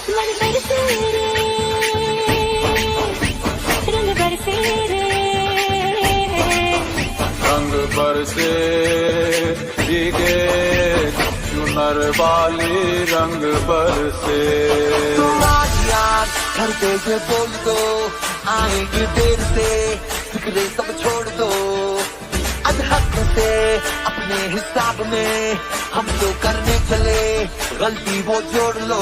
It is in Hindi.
मन बरसे रे, रंग बरसे रे, रंग बरसे भीगे चुनर वाली रंग बरसे। तुम आज यार घर पे ये बोल दो, आएंगे देर से, फिक्रे सब छोड़ दो। अधहक से अपने हिसाब में हम तो करने चले, गलती वो जोड़ लो।